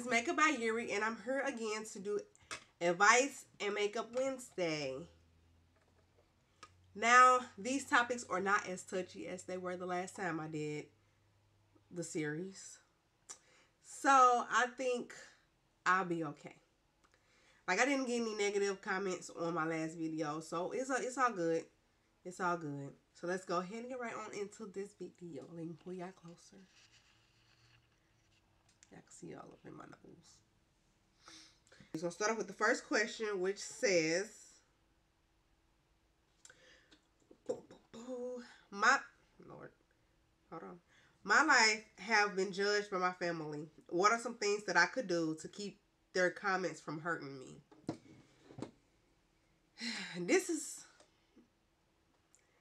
is Makeup by Yuri, and I'm here again to do advice and makeup Wednesday. Now, these topics are not as touchy as they were the last time I did the series. So, I think I'll be okay. Like, I didn't get any negative comments on my last video, so it's all good. It's all good. So, let's go ahead and get right on into this video. Let me pull y'all closer. Y'all can see all up in my nose. We're going to start off with the first question, which says, my life have been judged by my family. What are some things that I could do to keep their comments from hurting me?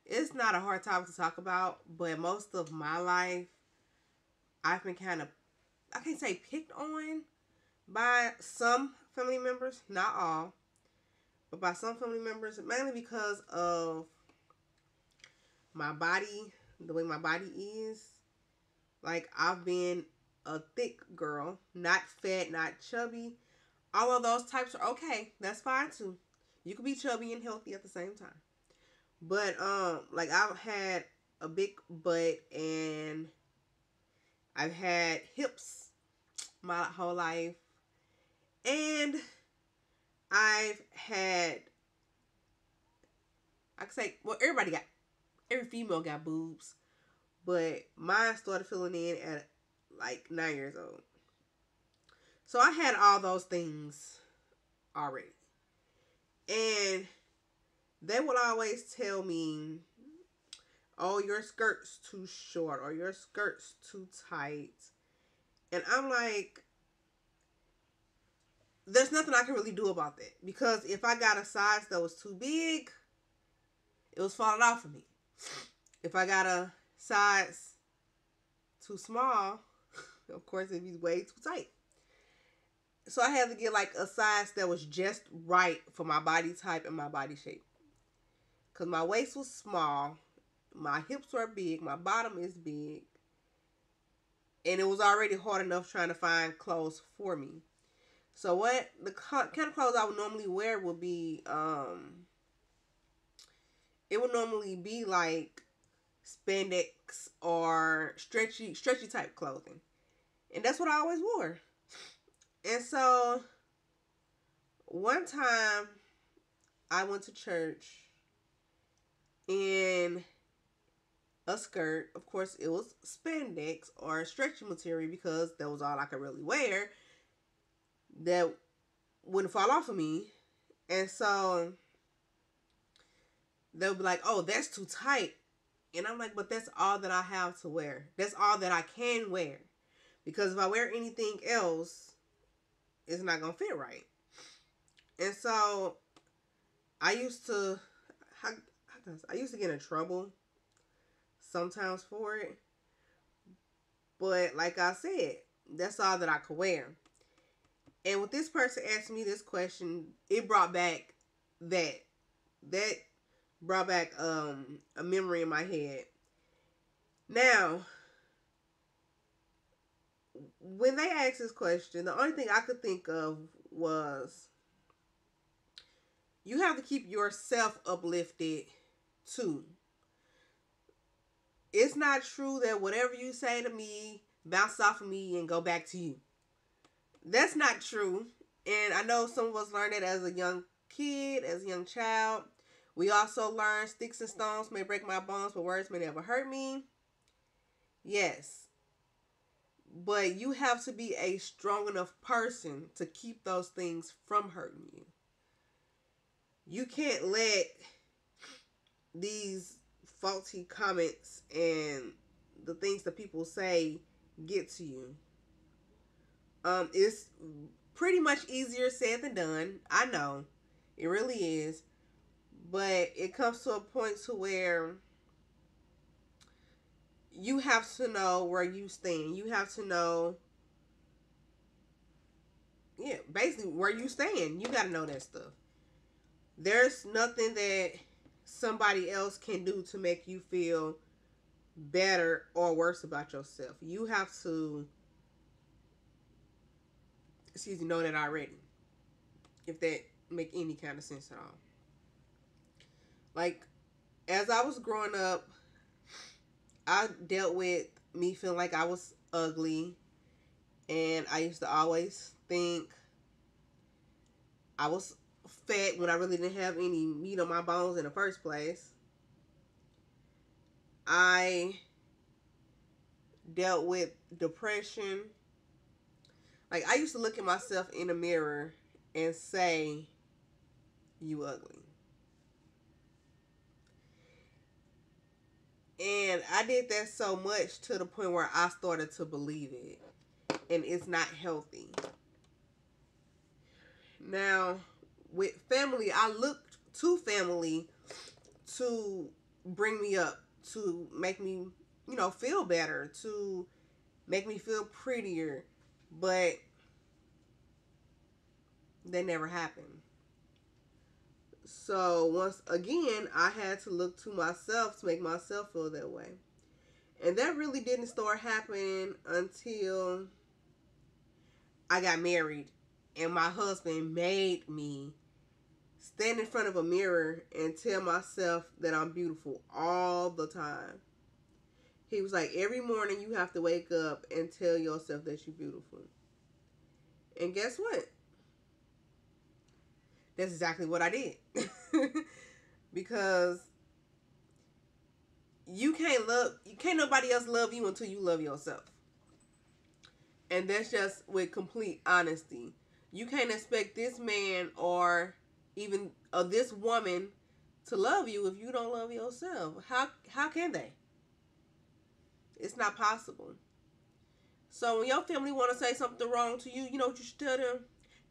It's not a hard topic to talk about, but most of my life, I've been kind of, I can't say picked on by some family members, not all, but by some family members, mainly because of my body, the way my body is. Like, I've been a thick girl, not fat, not chubby. All of those types are okay. That's fine too. You can be chubby and healthy at the same time. But, like, I've had a big butt and I've had hips my whole life. And I've had, I could say, well, every female got boobs. But mine started filling in at like 9 years old. So I had all those things already. And they would always tell me, oh, your skirt's too short or your skirt's too tight. And I'm like, there's nothing I can really do about that. Because if I got a size that was too big, it was falling off of me. If I got a size too small, of course it'd be way too tight. So I had to get like a size that was just right for my body type and my body shape. Because my waist was small, my hips were big, my bottom is big. And it was already hard enough trying to find clothes for me. So what the kind of clothes I would normally wear would be, it would normally be like spandex or stretchy type clothing. And that's what I always wore. And so one time I went to church in a skirt. Of course, it was spandex or stretchy material because that was all I could really wear that wouldn't fall off of me. And so they'll be like, oh, that's too tight. And I'm like, but that's all that I have to wear. That's all that I can wear. Because if I wear anything else, it's not going to fit right. And so I used to get in trouble sometimes for it. But like I said, that's all that I could wear. And when this person asked me this question, it brought back that brought back a memory in my head. Now, when they asked this question, the only thing I could think of was, you have to keep yourself uplifted too. It's not true that whatever you say to me bounce off of me and go back to you. That's not true. And I know some of us learned it as a young kid, as a young child. We also learn sticks and stones may break my bones, but words may never hurt me. Yes. But you have to be a strong enough person to keep those things from hurting you. You can't let these faulty comments and the things that people say get to you. It's pretty much easier said than done. I know. It really is. But it comes to a point to where you have to know where you stand. You have to know, basically where you stand. You got to know that stuff. There's nothing that somebody else can do to make you feel better or worse about yourself. You have to excuse me, know that already. If that make any kind of sense at all. Like, as I was growing up, I dealt with me feeling like I was ugly. And I used to always think I was fat when I really didn't have any meat on my bones in the first place. I dealt with depression. Like, I used to look at myself in the mirror and say, "You ugly." And I did that so much to the point where I started to believe it. And it's not healthy. Now, with family, I looked to family to bring me up, to make me, you know, feel better, to make me feel prettier. But they never happened. So once again, I had to look to myself to make myself feel that way. And that really didn't start happening until I got married. And my husband made me stand in front of a mirror and tell myself that I'm beautiful all the time. He was like, every morning you have to wake up and tell yourself that you're beautiful. And guess what? That's exactly what I did. Because you can't nobody else love you until you love yourself. And that's just with complete honesty. You can't expect this man or even this woman to love you if you don't love yourself. How can they? It's not possible. So when your family want to say something wrong to you, you know what you should tell them?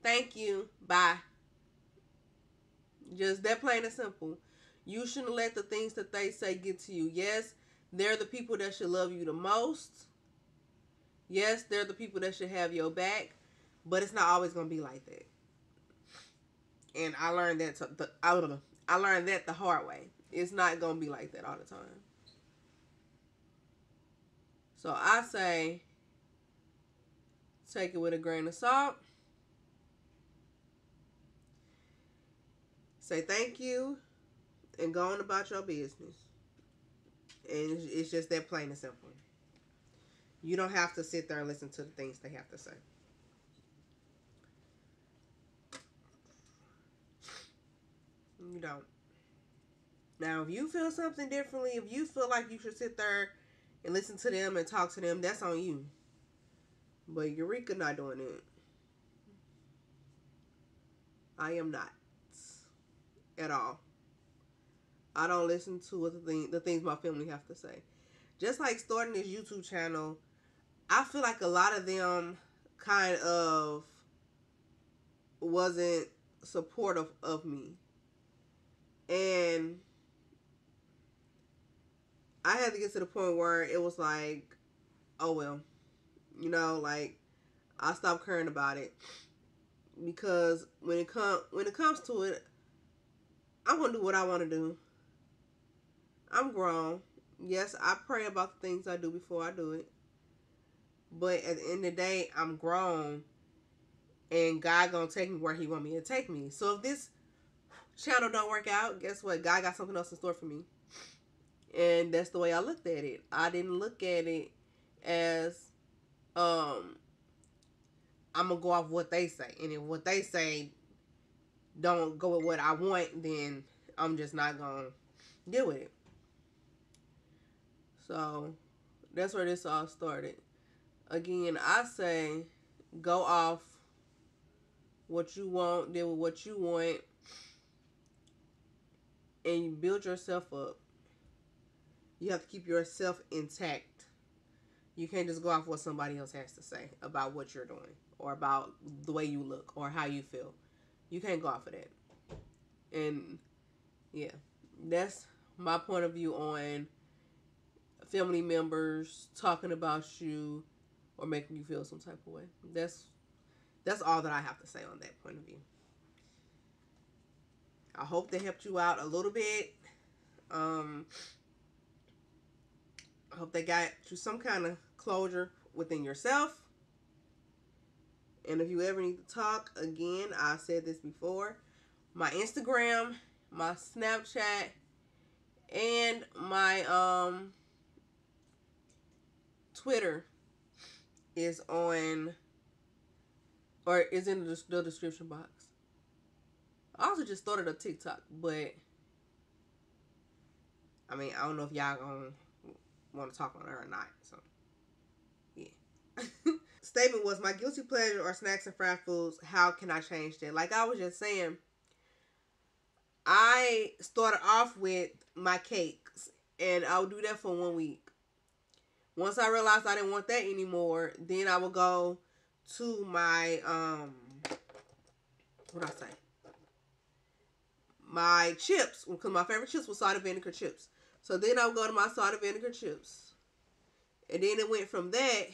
Thank you. Bye. Just that plain and simple. You shouldn't let the things that they say get to you. Yes, they're the people that should love you the most. Yes, they're the people that should have your back. But it's not always going to be like that. And I learned that I learned that the hard way. It's not going to be like that all the time. So I say, take it with a grain of salt. Say thank you and go on about your business. And it's just that plain and simple. You don't have to sit there and listen to the things they have to say. You don't. Now, if you feel something differently, if you feel like you should sit there and listen to them and talk to them, that's on you. But Eureka not doing it. I am not. At all. I don't listen to what the things my family have to say. Just like starting this YouTube channel, I feel like a lot of them kind of wasn't supportive of me. And I had to get to the point where it was like, oh well. You know, like, I stopped caring about it. Because when it comes to it, I'm going to do what I want to do. I'm grown. Yes, I pray about the things I do before I do it. But at the end of the day, I'm grown. And God going to take me where he want me to take me. So if this channel don't work out, guess what? God got something else in store for me. And that's the way I looked at it. I didn't look at it as, I'm going to go off what they say. And if what they say don't go with what I want, then I'm just not going to deal with it. So that's where this all started. Again, I say go off what you want, deal with what you want, and you build yourself up. You have to keep yourself intact. You can't just go off what somebody else has to say about what you're doing or about the way you look or how you feel. You can't go off of that. And yeah, that's my point of view on family members talking about you or making you feel some type of way. That's all that I have to say on that point of view. I hope they helped you out a little bit. I hope they got you some kind of closure within yourself. And if you ever need to talk, again, I said this before, my Instagram, my Snapchat, and my Twitter is on, or is in the description box. I also just started a TikTok, but I mean, I don't know if y'all gonna want to talk on her or not. So, yeah. Statement was, my guilty pleasure are snacks and fried foods. How can I change that? Like I was just saying, I started off with my cakes, and I would do that for 1 week. Once I realized I didn't want that anymore, then I would go to my, what I say? My chips, because my favorite chips was salt and vinegar chips. So then I would go to my salt and vinegar chips. And then it went from that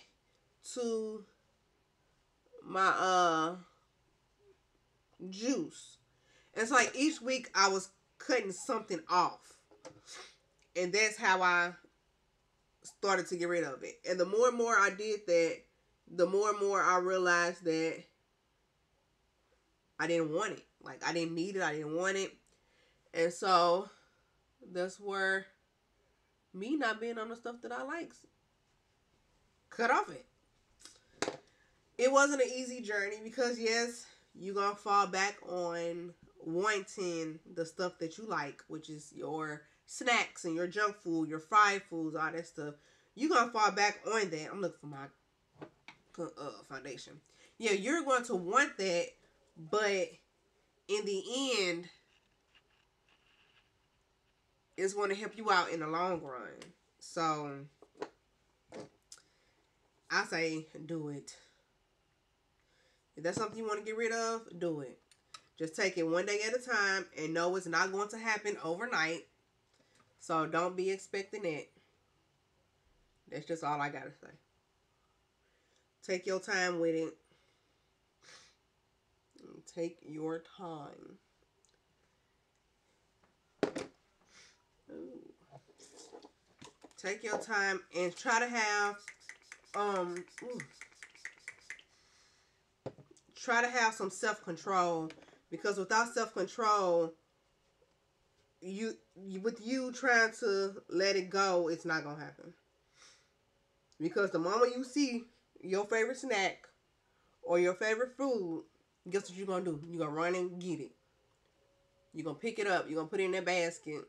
to my juice. And it's like each week I was cutting something off. And that's how I started to get rid of it. And the more and more I did that, the more and more I realized that I didn't want it. Like, I didn't need it. I didn't want it. And so that's where me not being on the stuff that I like cut off it. It wasn't an easy journey because, yes, you're going to fall back on wanting the stuff that you like, which is your snacks and your junk food, your fried foods, all that stuff. You're going to fall back on that. I'm looking for my foundation. Yeah, you're going to want that, but in the end, it's going to help you out in the long run. So, I say do it. If that's something you want to get rid of, do it. Just take it one day at a time and know it's not going to happen overnight. So, don't be expecting it. That's just all I got to say. Take your time with it. Take your time. Ooh. Take your time and try to have try to have some self-control, because without self-control, with you trying to let it go, it's not gonna happen. Because the moment you see your favorite snack or your favorite food, guess what you're gonna do? You're gonna run and get it. You're gonna pick it up. You're gonna put it in that basket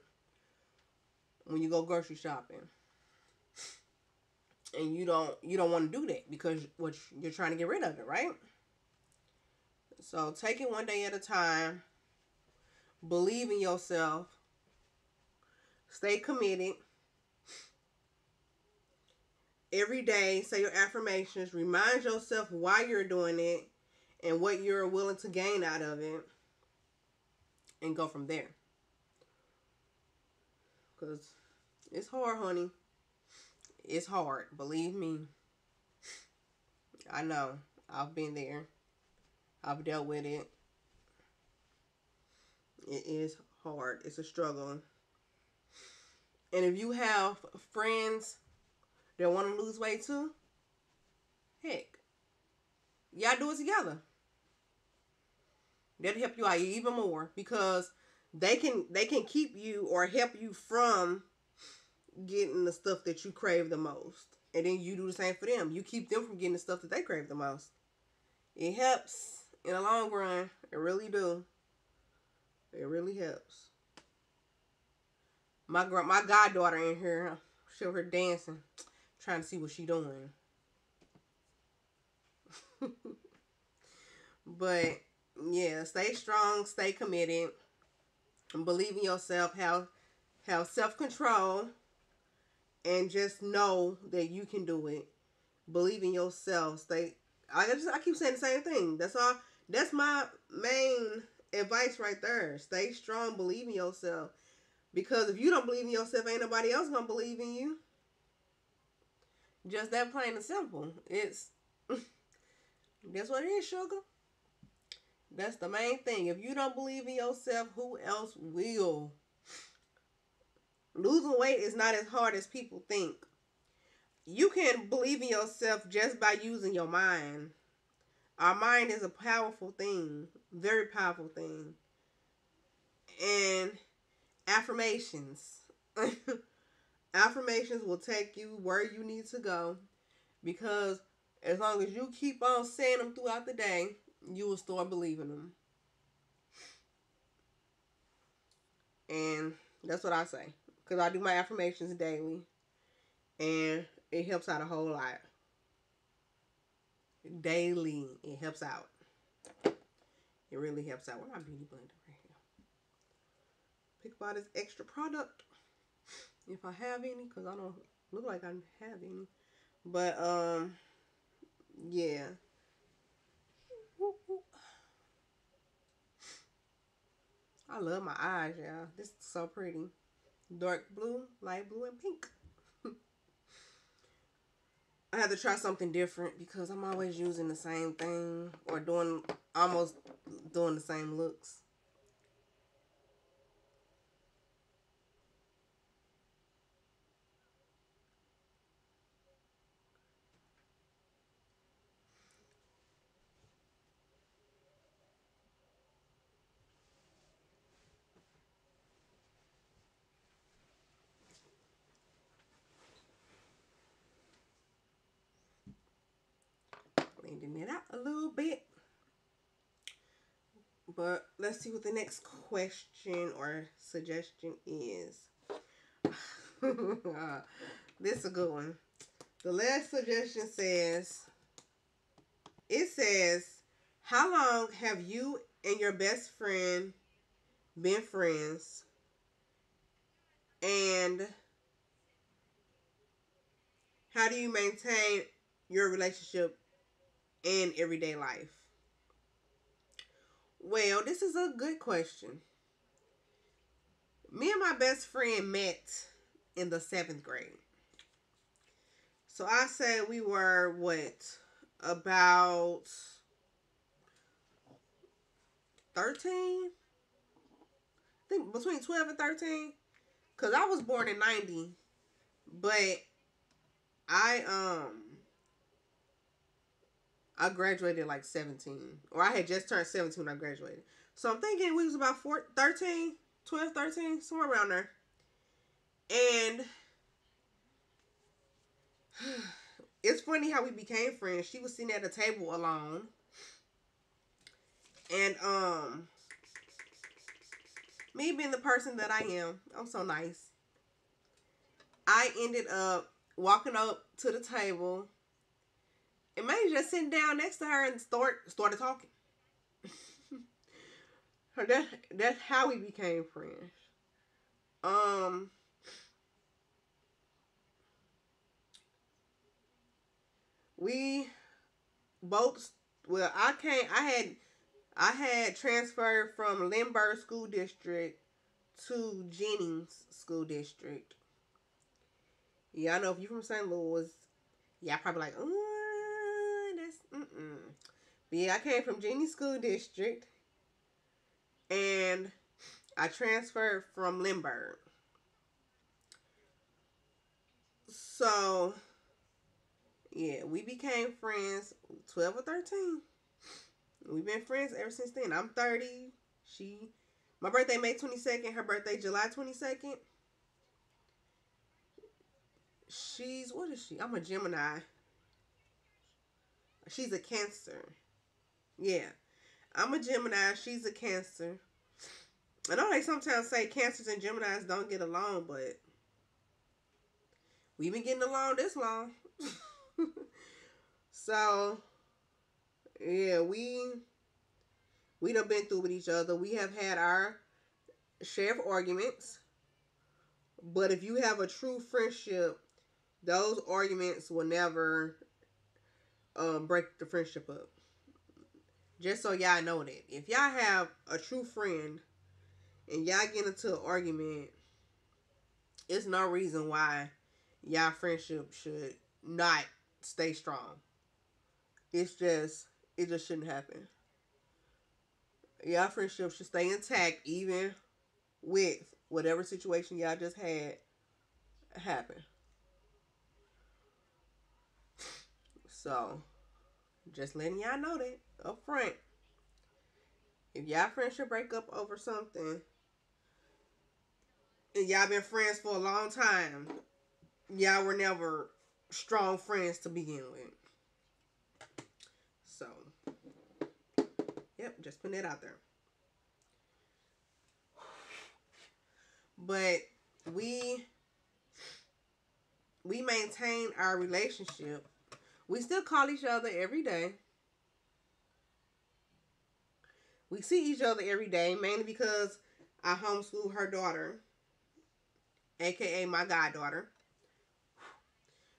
when you go grocery shopping. And you don't want to do that because you're trying to get rid of it, right? So take it one day at a time. Believe in yourself. Stay committed. Every day, say your affirmations. Remind yourself why you're doing it and what you're willing to gain out of it. And go from there. Because it's hard, honey. It's hard. Believe me. I know. I've been there. I've dealt with it. It is hard. It's a struggle. And if you have friends that want to lose weight too, heck, y'all do it together. That'll help you out even more, because they can keep you or help you from getting the stuff that you crave the most. And then you do the same for them. You keep them from getting the stuff that they crave the most. It helps in the long run. It really do. It really helps. My goddaughter in here, show her dancing, trying to see what she doing. But yeah, stay strong, stay committed, and believe in yourself. Have self-control, and just know that you can do it. Believe in yourself. I keep saying the same thing. That's all. That's my main advice right there. Stay strong. Believe in yourself. Because if you don't believe in yourself, ain't nobody else gonna believe in you. Just that plain and simple. That's what it is, sugar. That's the main thing. If you don't believe in yourself, who else will? Losing weight is not as hard as people think. You can believe in yourself just by using your mind. Our mind is a powerful thing, very powerful thing. And affirmations. Affirmations will take you where you need to go, because as long as you keep on saying them throughout the day, you will start believing them. And that's what I say, because I do my affirmations daily, and it helps out a whole lot. Daily, it helps out. It really helps out. Where's my beauty blender right here? Pick about this extra product, if I have any, because I don't look like I have any. But yeah. I love my eyes, y'all. This is so pretty. Dark blue, light blue, and pink. I had to try something different because I'm always using the same thing or almost doing the same looks. Blending it out a little bit. But let's see what the next question or suggestion is. This is a good one. The last suggestion says, how long have you and your best friend been friends? And how do you maintain your relationship in everyday life? Well, this is a good question. Me and my best friend met in the 7th grade. So I say we were, about 13? I think between 12 and 13. Because I was born in 90. But I graduated like 17. Or I had just turned 17 when I graduated. So I'm thinking we was about 13, 12, 13, somewhere around there. And it's funny how we became friends. She was sitting at a table alone. And me being the person that I am, I'm so nice. I ended up walking up to the table and maybe just sitting down next to her and started talking. That's how we became friends. We both, well, I had transferred from Lindbergh School District to Jennings School District. Yeah, I know if you're from St. Louis, yeah, probably like, that's. But yeah, I came from Jennings School District, and I transferred from Lindbergh. So, yeah, we became friends 12 or 13. We've been friends ever since then. I'm 30. My birthday May 22nd. Her birthday July 22nd. What is she? I'm a Gemini. She's a Cancer. Yeah. I'm a Gemini. She's a Cancer. I know they sometimes say Cancers and Geminis don't get along, but we've been getting along this long. So, yeah, we done been through with each other. We have had our share of arguments. But if you have a true friendship, those arguments will never break the friendship up. Just so y'all know that. If y'all have a true friend and y'all get into an argument, it's no reason why y'all friendship should not stay strong. It just shouldn't happen. Y'all friendship should stay intact even with whatever situation y'all just had happen. So, Just letting y'all know that up front. If y'all friends should break up over something, and y'all been friends for a long time, y'all were never strong friends to begin with. So, yep, just putting that out there. But we maintain our relationship. We still call each other every day. We see each other every day, mainly because I homeschool her daughter, aka my goddaughter.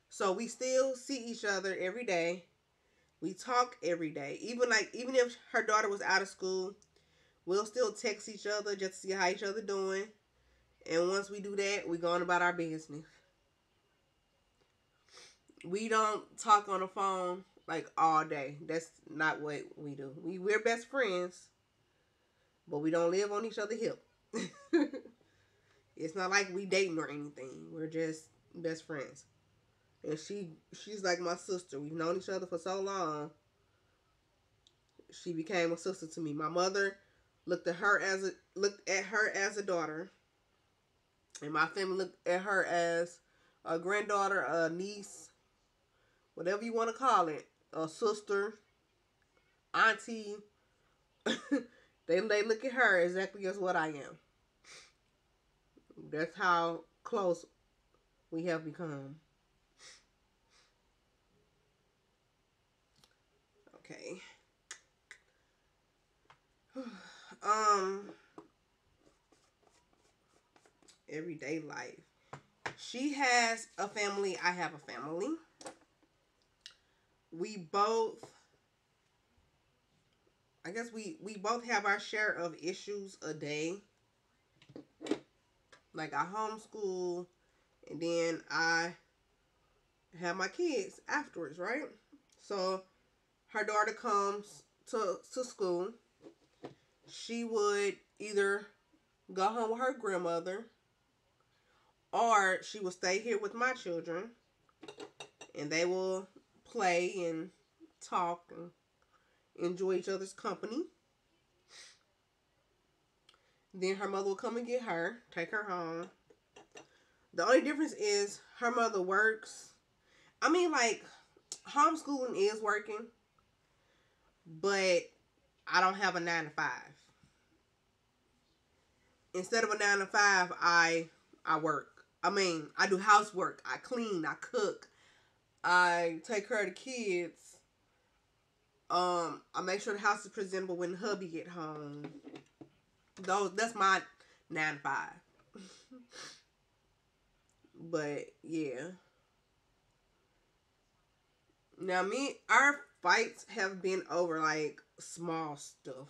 So we still see each other every day. We talk every day. Even if her daughter was out of school, we'll still text each other just to see how each other doing. And once we do that, we go on about our business. We don't talk on the phone like all day. That's not what we do. We're best friends, but we don't live on each other's hip. It's not like we dating or anything. We're just best friends. And she's like my sister. We've known each other for so long. She became a sister to me. My mother looked at her as a daughter, and my family looked at her as a granddaughter, a niece, whatever you want to call it, a sister, auntie. They look at her exactly as what I am. That's how close we have become. Okay. Everyday life. She has a family. I have a family. We both, I guess we both have our share of issues a day. Like I homeschool, and then I have my kids afterwards, right? So her daughter comes to school. She would either go home with her grandmother, or she will stay here with my children, and they will play and talk and enjoy each other's company. Then her mother will come and get her, take her home. The only difference is her mother works. I mean, like, homeschooling is working, but I don't have a 9 to 5. Instead of a 9 to 5, I work. I mean, I do housework. I clean. I cook. I take care of the kids. I make sure the house is presentable when hubby get home. That's my 9 to 5. But yeah. Now our fights have been over like small stuff.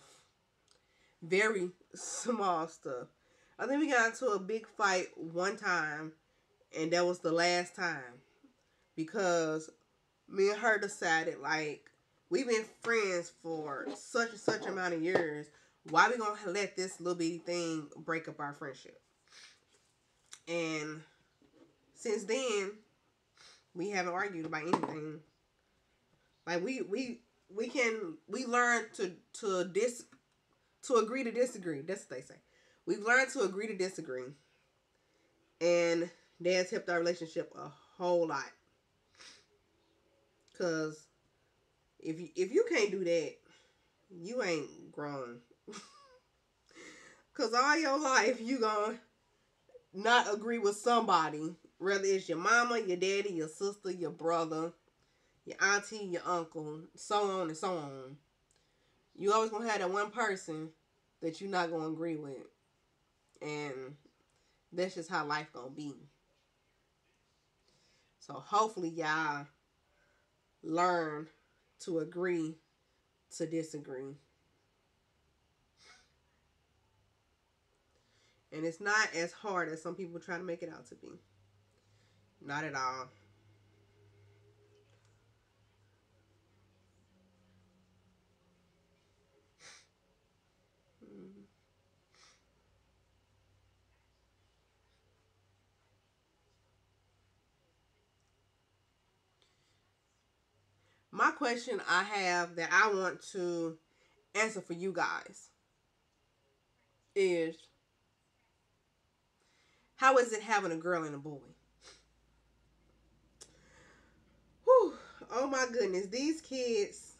Very small stuff. I think we got into a big fight one time, and that was the last time. Because me and her decided, like, we've been friends for such and such amount of years. Why we gonna let this little bitty thing break up our friendship? And since then, we haven't argued about anything. Like we learn to agree to disagree. That's what they say. We've learned to agree to disagree. And that's helped our relationship a whole lot. Cause if you can't do that, you ain't grown. Cause all your life you gonna not agree with somebody. Whether it's your mama, your daddy, your sister, your brother, your auntie, your uncle, so on and so on. You always gonna have that one person that you're not gonna agree with. And that's just how life gonna be. So hopefully y'all learn to agree to disagree. And it's not as hard as some people try to make it out to be. Not at all. My question I have that I want to answer for you guys is, how is it having a girl and a boy? Whew. Oh my goodness. These kids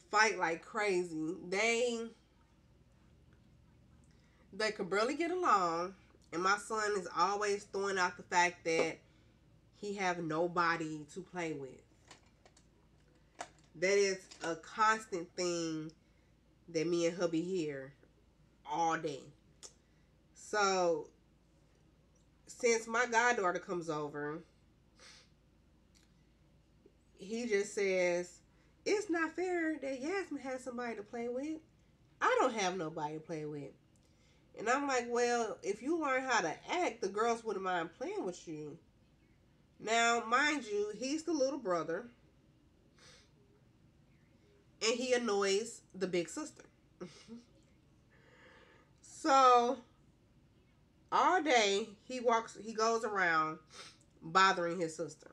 fight like crazy. They could barely get along. And my son is always throwing out the fact that he have nobody to play with. That is a constant thing that me and hubby hear all day. So, since my goddaughter comes over, he just says, it's not fair that Yasmin has somebody to play with. I don't have nobody to play with. And I'm like, well, if you learn how to act, the girls wouldn't mind playing with you. Now, mind you, he's the little brother. And he annoys the big sister. So, all day, he goes around bothering his sister.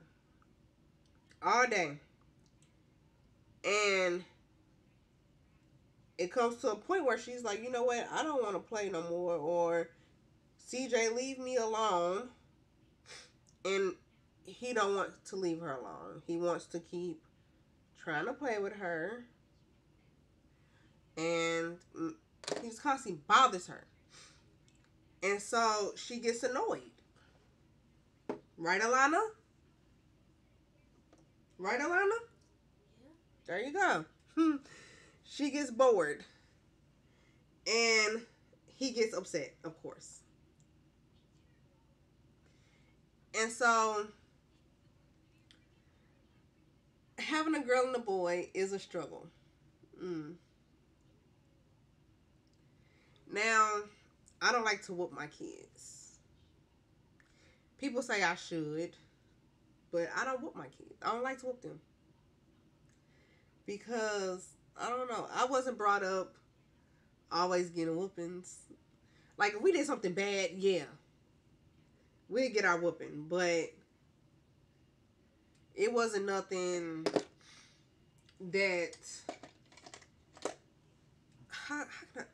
All day. And it comes to a point where she's like, you know what? I don't want to play no more. Or, CJ, leave me alone. And he don't want to leave her alone. He wants to keep trying to play with her. And he just constantly bothers her. And so she gets annoyed. Right, Alana? Right, Alana? Yeah. There you go. She gets bored. And he gets upset, of course. And so having a girl and a boy is a struggle. Now, I don't like to whoop my kids. People say I should, but I don't whoop my kids. I don't like to whoop them. Because, I don't know, I wasn't brought up always getting whoopings. Like, if we did something bad, yeah, we'd get our whooping. But it wasn't nothing that...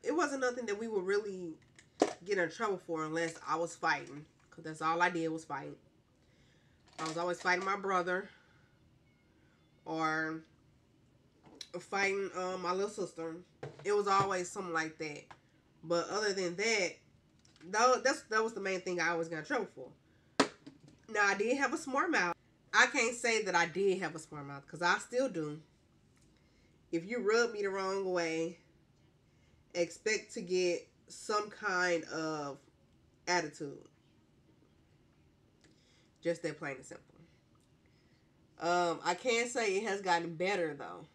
it wasn't nothing that we would really get in trouble for unless I was fighting. Because that's all I did was fight. I was always fighting my brother. Or fighting my little sister. It was always something like that. But other than that, that was the main thing I always got in trouble for. Now, I did have a smart mouth. I can't say that I did have a smart mouth. Because I still do. If you rub me the wrong way, expect to get some kind of attitude. Just that plain and simple. I can say it has gotten better though.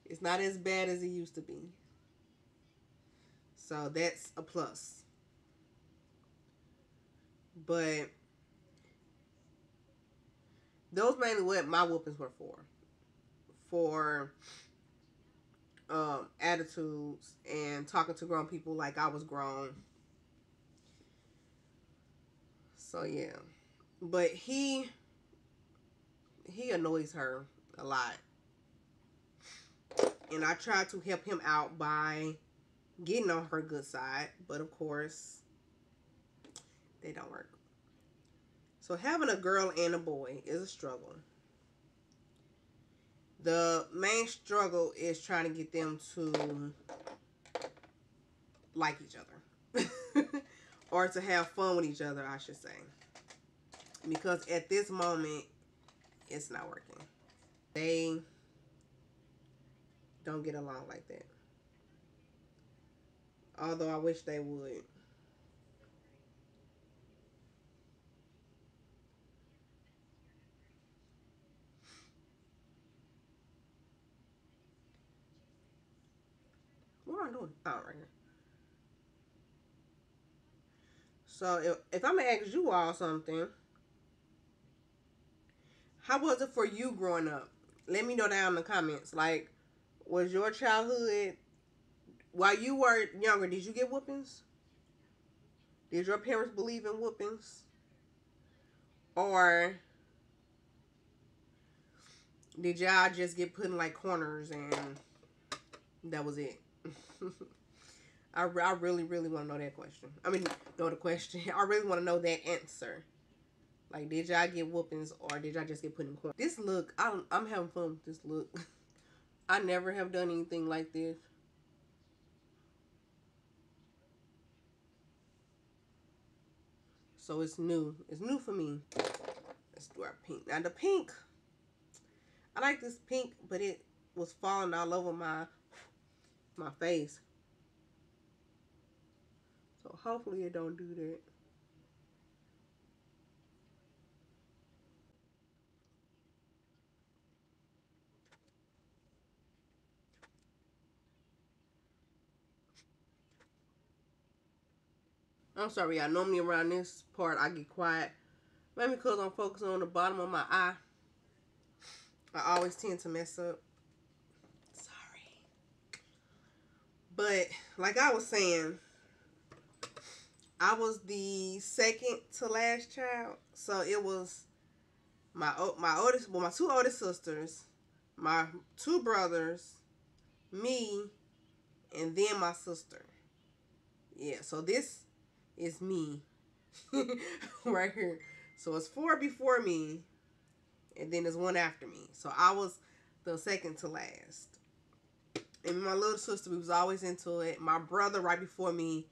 It's not as bad as it used to be. So that's a plus. But those mainly what my whoopings were for. For attitudes and talking to grown people like I was grown. So yeah. But he annoys her a lot. And I try to help him out by getting on her good side. But of course, they don't work. So having a girl and a boy is a struggle. The main struggle is trying to get them to like each other. Or to have fun with each other, I should say. Because at this moment, it's not working. They don't get along like that. Although I wish they would. What am I doing? Oh, right here. So if I'm going to ask you all something, how was it for you growing up? Let me know down in the comments. Like, was your childhood, while you were younger, did you get whoopings? Did your parents believe in whoopings? Or Did y'all just get put in like corners and that was it? I really, really want to know that question. I mean, know the question. I really want to know that answer. Like, did y'all get whoopings or did y'all just get put in corners? This look, I'm having fun with this look. I never have done anything like this. So it's new. It's new for me. Let's do our pink. Now the pink, I like this pink, but it was falling all over my face. So hopefully it don't do that. I'm sorry, y'all. Normally around this part I get quiet. Maybe because I'm focusing on the bottom of my eye. I always tend to mess up. Sorry. But like I was saying, I was the second to last child. So it was my oldest, well, my two oldest sisters, my two brothers, me, and then my sister. Yeah, so this is me right here. So it's 4 before me, and then there's 1 after me. So I was the second to last. And my little sister, we was always into it. My brother right before me,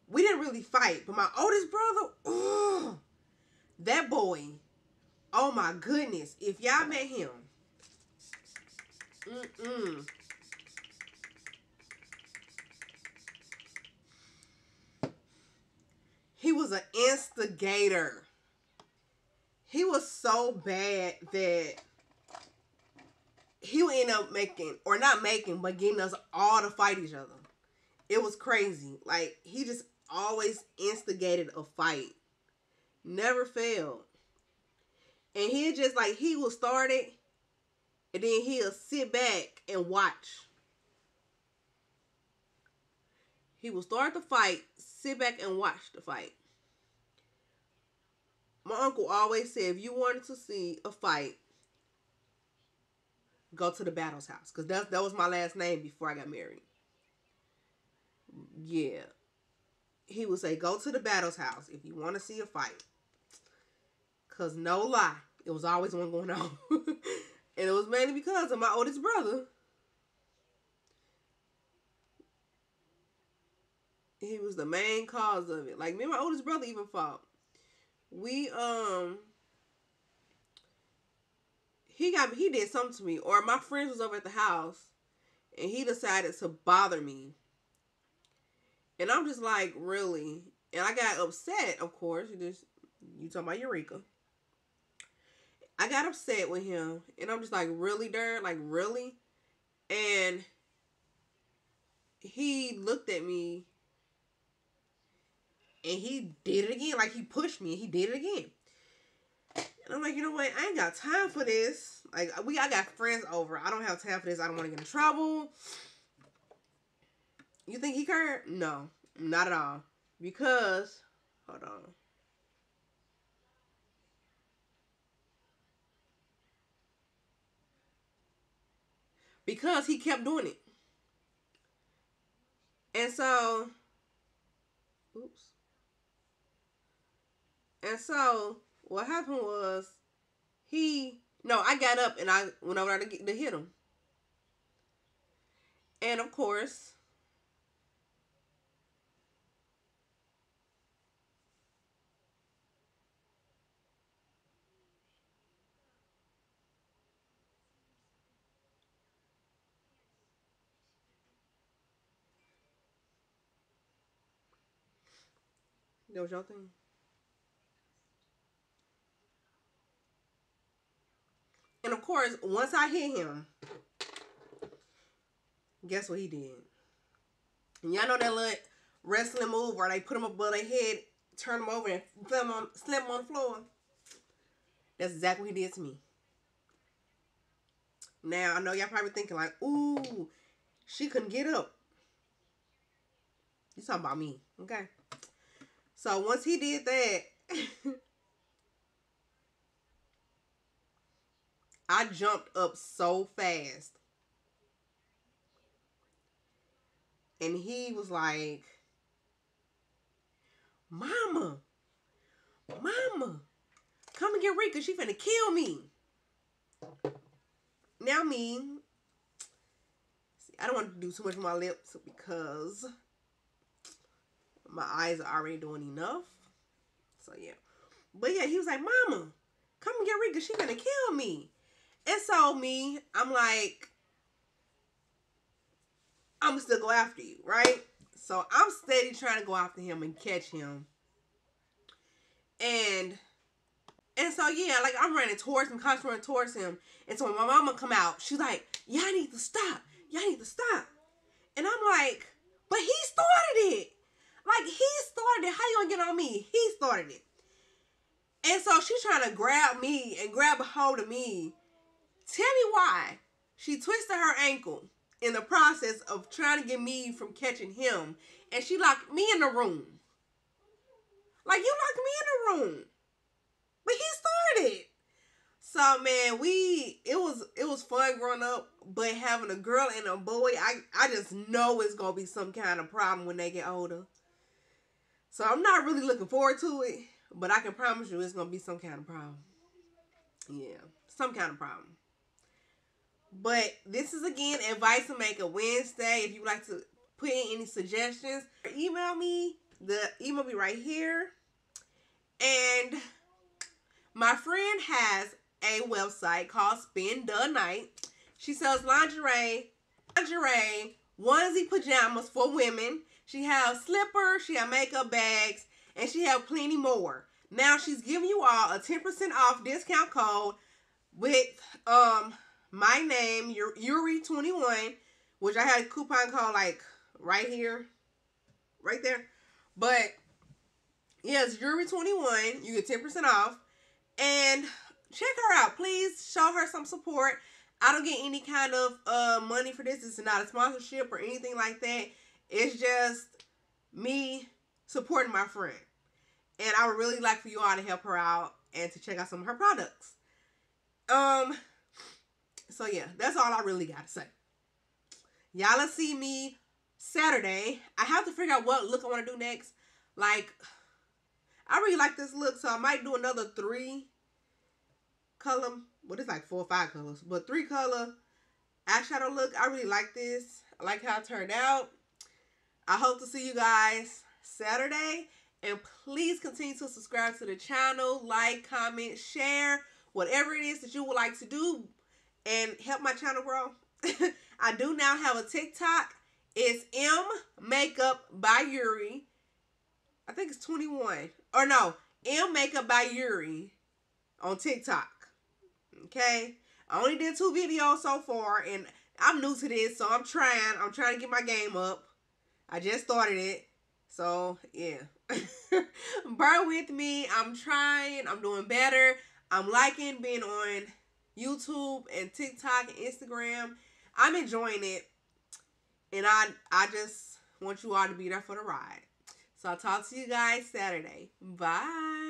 we didn't really fight. But my oldest brother, oh, that boy, oh my goodness. If y'all met him, he was an instigator. He was so bad that he would end up making, or not making, but getting us all to fight each other. It was crazy. Like, he just always instigated a fight. Never failed. And he just, like, he would start it, and then he'll sit back and watch. He would start the fight, sit back and watch the fight. My uncle always said, if you wanted to see a fight, go to the Battles house. Because that was my last name before I got married. Yeah. He would say, go to the Battles house if you want to see a fight. Because no lie, it was always one going on. And it was mainly because of my oldest brother. He was the main cause of it. Like, me and my oldest brother even fought. We, he did something to me. Or my friends was over at the house, and he decided to bother me. And I'm just like, really? And I got upset, of course. You talking about Eureka. I got upset with him. And I'm just like, really, Dern? Like, really? And he looked at me. And he did it again. Like, he pushed me and he did it again. And I'm like, you know what? I ain't got time for this. Like, I got friends over. I don't have time for this. I don't want to get in trouble. You think he cared? No, not at all. Because, hold on. Because he kept doing it. And so, oops. And so, what happened was, I got up and I went over there to hit him. And of course, that was your thing. And of course, once I hit him, guess what he did? And y'all know that little wrestling move where they put him above their head, turn him over, and slam him on the floor? That's exactly what he did to me. Now, I know y'all probably thinking like, ooh, she couldn't get up. You talking about me, okay? So once he did that, I jumped up so fast. And he was like, Mama, come and get Rika. She finna kill me. Now me, see, I don't want to do too much with my lips because my eyes are already doing enough. So yeah. But yeah, he was like, Mama, come and get Rika. She finna kill me. And so me, I'm like, I'm gonna still go after you, right? So I'm steady trying to go after him and catch him. And so yeah, like I'm running towards him, constantly running towards him. And so when my mama come out, she's like, y'all need to stop. Y'all need to stop. And I'm like, but he started it. Like, he started it. How you gonna get on me? He started it. And so she's trying to grab me and grab a hold of me. Tell me why. She twisted her ankle in the process of trying to get me from catching him. And she locked me in the room. Like, you locked me in the room. But he started. So, man, it was fun growing up. But having a girl and a boy, I just know it's going to be some kind of problem when they get older. So, I'm not really looking forward to it. But I can promise you it's going to be some kind of problem. Yeah, some kind of problem. But this is, again, Advice to Makeup Wednesday. If you would like to put in any suggestions, email me. The email will be right here. And my friend has a website called Spend the Night. She sells lingerie, onesie pajamas for women. She has slippers, she has makeup bags, and she has plenty more. Now she's giving you all a 10% off discount code with my name, EURI21, which I had a coupon code like right here, right there. But yes, EURI21, you get 10% off. And check her out. Please show her some support. I don't get any kind of money for this. It's not a sponsorship or anything like that. It's just me supporting my friend. And I would really like for you all to help her out and to check out some of her products. So yeah, that's all I really got to say. Y'all will see me Saturday. I have to figure out what look I want to do next. Like, I really like this look, so I might do another 3 color, well, it's like 4 or 5 colors, but 3 color eyeshadow look. I really like this. I like how it turned out. I hope to see you guys Saturday, and please continue to subscribe to the channel, like, comment, share, whatever it is that you would like to do, and help my channel grow. I do now have a TikTok. It's 𝐿_MAKEUP_BY_EURI. I think it's 21. Or no, 𝐿_MAKEUP_BY_EURI on TikTok. Okay? I only did 2 videos so far, and I'm new to this, so I'm trying to get my game up. I just started it. So, yeah. Bear with me. I'm trying. I'm doing better. I'm liking being on YouTube and TikTok and Instagram. I'm enjoying it. And I just want you all to be there for the ride. So I'll talk to you guys Saturday. Bye.